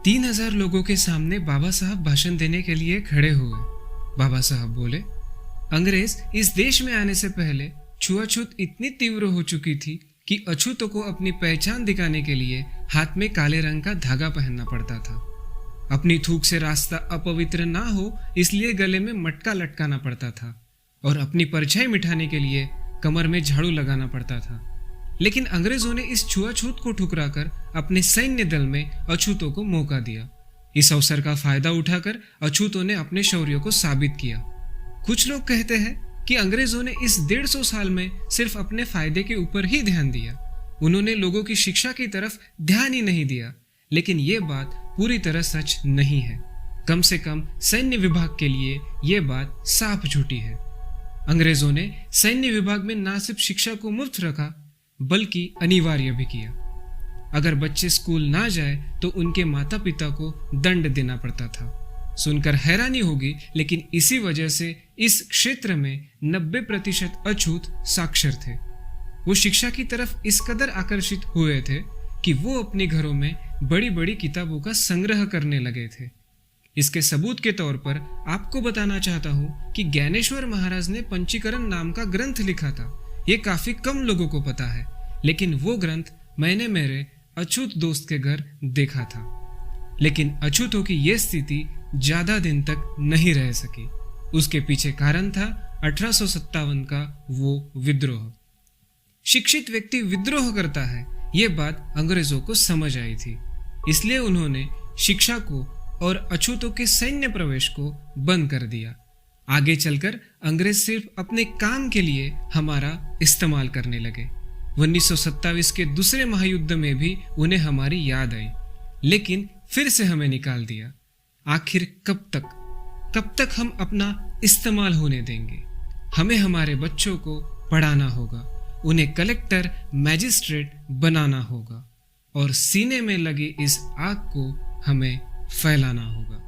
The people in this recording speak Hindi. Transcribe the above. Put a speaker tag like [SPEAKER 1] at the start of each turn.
[SPEAKER 1] 3,000 लोगों के सामने बाबा साहब भाषण देने के लिए खड़े हुए। बाबा साहब बोले, अंग्रेज इस देश में आने से पहले छुआछूत इतनी तीव्र हो चुकी थी कि अछूतों को अपनी पहचान दिखाने के लिए हाथ में काले रंग का धागा पहनना पड़ता था। अपनी थूक से रास्ता अपवित्र ना हो इसलिए गले में मटका लटकाना पड़ता था और अपनी परछाई मिटाने के लिए कमर में झाड़ू लगाना पड़ता था। लेकिन अंग्रेजों ने इस छुआछूत को ठुकराकर अपने सैन्य दल में अछूतों को मौका दिया। इस अवसर का फायदा उठाकर अछूतों ने अपने शौर्य को साबित किया। कुछ लोग कहते हैं कि अंग्रेजों ने इस 150 साल में सिर्फ अपने फायदे के ऊपर ही ध्यान दिया। उन्होंने लोगों की शिक्षा की तरफ ध्यान ही नहीं दिया। लेकिन ये बात पूरी तरह सच नहीं है। कम से कम सैन्य विभाग के लिए ये बात साफ झूठी है। अंग्रेजों ने सैन्य विभाग में ना सिर्फ शिक्षा को मुफ्त रखा बल्कि अनिवार्य भी किया। अगर बच्चे स्कूल ना जाए तो उनके माता पिता को दंड देना पड़ता था। सुनकर हैरानी होगी, लेकिन इसी वजह से इस क्षेत्र में 90% अछूत साक्षर थे। वो शिक्षा की तरफ इस कदर आकर्षित हुए थे कि वो अपने घरों में बड़ी बड़ी किताबों का संग्रह करने लगे थे। इसके सबूत के तौर पर आपको बताना चाहता हूँ कि ज्ञानेश्वर महाराज ने पंचीकरण नाम का ग्रंथ लिखा था। ये काफी कम लोगों को पता है, लेकिन वो ग्रंथ मैंने मेरे अछूत दोस्त के घर देखा था। लेकिन अछूतों की ये स्थिति ज्यादा दिन तक नहीं रह सकी। उसके पीछे कारण था 1857 का वो विद्रोह। शिक्षित व्यक्ति विद्रोह करता है, ये बात अंग्रेजों को समझ आई थी। इसलिए उन्होंने शिक्षा को और अछूतों के सैन्य प्रवेश को बंद कर दिया। आगे चलकर अंग्रेज सिर्फ अपने काम के लिए हमारा इस्तेमाल करने लगे। 1927 के दूसरे महायुद्ध में भी उन्हें हमारी याद आई, लेकिन फिर से हमें निकाल दिया। आखिर कब तक हम अपना इस्तेमाल होने देंगे? हमें हमारे बच्चों को पढ़ाना होगा, उन्हें कलेक्टर मैजिस्ट्रेट बनाना होगा और सीने में लगी इस आग को हमें फैलाना होगा।